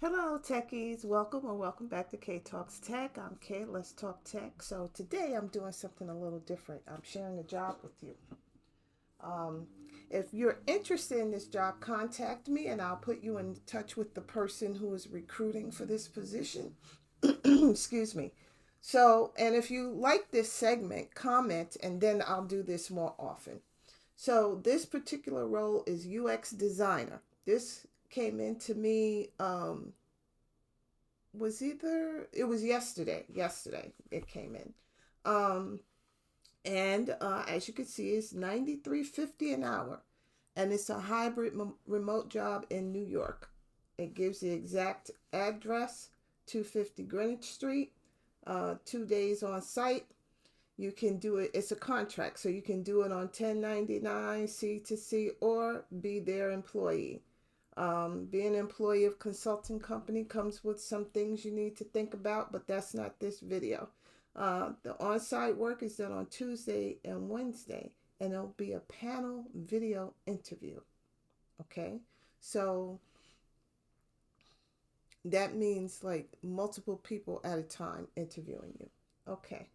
Hello, techies. Welcome or welcome back to K Talks Tech. I'm Kay. Let's talk tech. So today I'm doing something a little different. I'm sharing a job with you. Um, if you're interested in this job, contact me and I'll put you in touch with the person who is recruiting for this position. Excuse me. So, and if you like this segment, comment and then I'll do this more often. So, this particular role is UX designer. This came into me was either it was yesterday it came in, um and as you can see it's 93.50 an hour, and it's a hybrid remote job in New York. It gives the exact address: 250 Greenwich Street, 2 days on site. You can do it, it's a contract, so you can do it on 1099 C to C or be their employee. Being an employee of consulting company comes with some things you need to think about, but that's not this video. The on-site work is done on Tuesday and Wednesday, and it'll be a panel video interview. Okay, so that means like multiple people at a time interviewing you. Okay,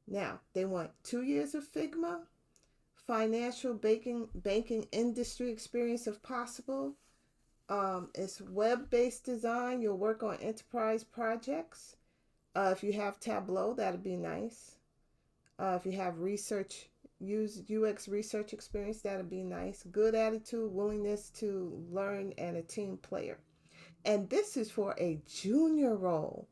now they want 2 years of Figma, financial banking industry experience if possible. It's web-based design. You'll work on enterprise projects. If you have Tableau, that'd be nice. If you have use UX research experience, that'd be nice. Good attitude, willingness to learn, and a team player. And this is for a junior role,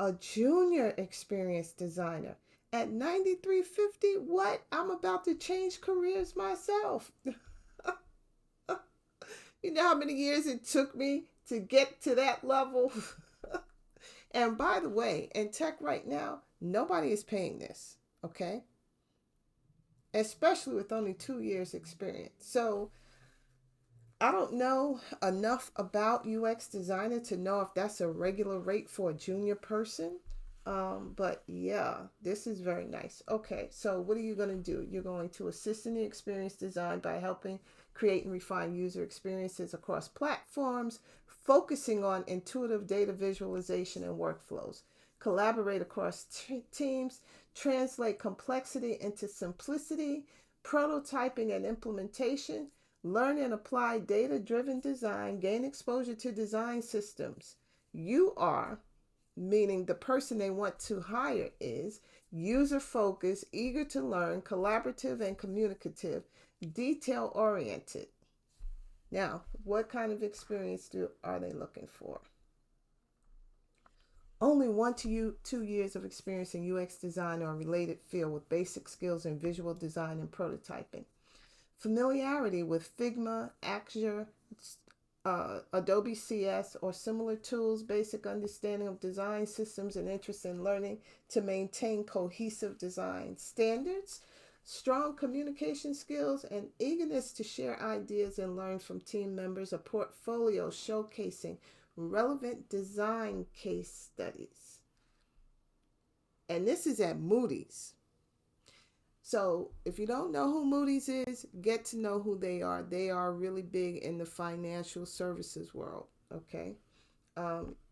a junior experienced designer. At 93.50, what? I'm about to change careers myself. You know how many years it took me to get to that level? And by the way, in tech right now, nobody is paying this, okay? Especially with only 2 years experience. So I don't know enough about UX designer to know if that's a regular rate for a junior person. But yeah, this is very nice. Okay, so what are you going to do? You're going to assist in the experience design by helping create and refine user experiences across platforms, focusing on intuitive data visualization and workflows. Collaborate across teams, translate complexity into simplicity, prototyping and implementation, learn and apply data driven design, gain exposure to design systems. You are, meaning the person they want to hire is user focused, eager to learn, collaborative and communicative, detail oriented. Now, what kind of experience are they looking for? Only 1 to 2 years of experience in UX design or a related field with basic skills in visual design and prototyping. Familiarity with Figma, Axure, Adobe CS, or similar tools, basic understanding of design systems, and interest in learning to maintain cohesive design standards, strong communication skills, and eagerness to share ideas and learn from team members, a portfolio showcasing relevant design case studies. And this is at Moody's. So if you don't know who Moody's is, get to know who they are. They are really big in the financial services world. Okay.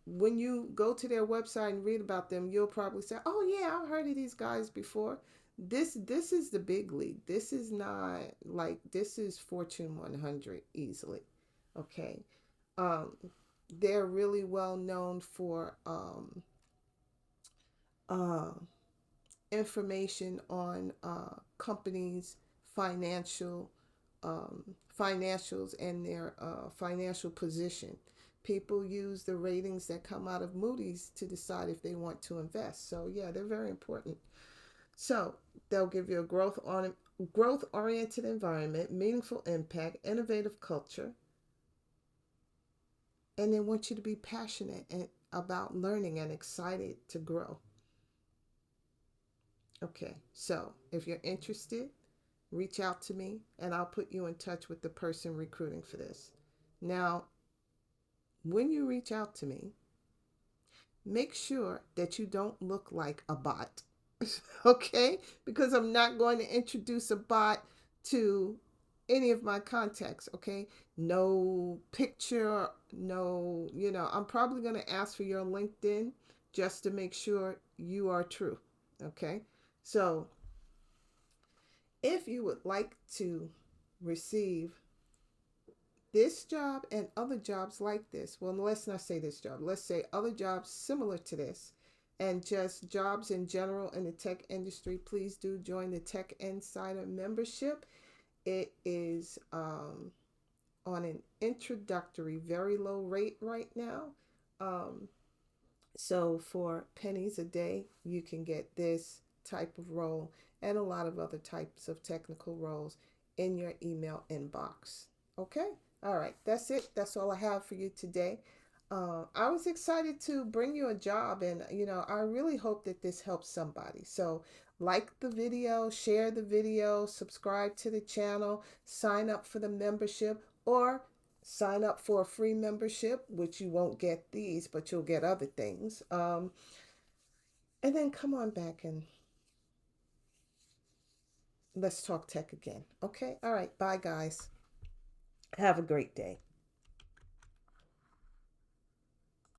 When you go to their website and read about them, you'll probably say, "Oh yeah, I've heard of these guys before." This is the big league. This is not like this is Fortune 100 easily. Okay. Um, they're really well known for uh, information on companies' financial financials and their financial position. People use the ratings that come out of Moody's to decide if they want to invest. So yeah, they're very important. So they'll give you a growth oriented environment, meaningful impact, innovative culture, and they want you to be passionate about learning and excited to grow. Okay, so if you're interested, reach out to me and I'll put you in touch with the person recruiting for this. Now, when you reach out to me, make sure that you don't look like a bot. Okay? Because I'm not going to introduce a bot to any of my contacts, okay? No picture, no, I'm probably going to ask for your LinkedIn just to make sure you are true, okay? So, if you would like to receive this job and other jobs like this, well, let's not say this job, let's say other jobs similar to this, and just jobs in general in the tech industry, please do join the Tech Insider membership. It is on an introductory, very low rate right now. Um, so for pennies a day, you can get this type of role and a lot of other types of technical roles in your email inbox. Okay? All right. That's it. That's all I have for you today. I was excited to bring you a job, and I really hope that this helps somebody. So, like the video, share the video, subscribe to the channel, sign up for the membership, or sign up for a free membership, which you won't get these, but you'll get other things. And then come on back and let's talk tech again. Okay? All right. Bye, guys. Have a great day.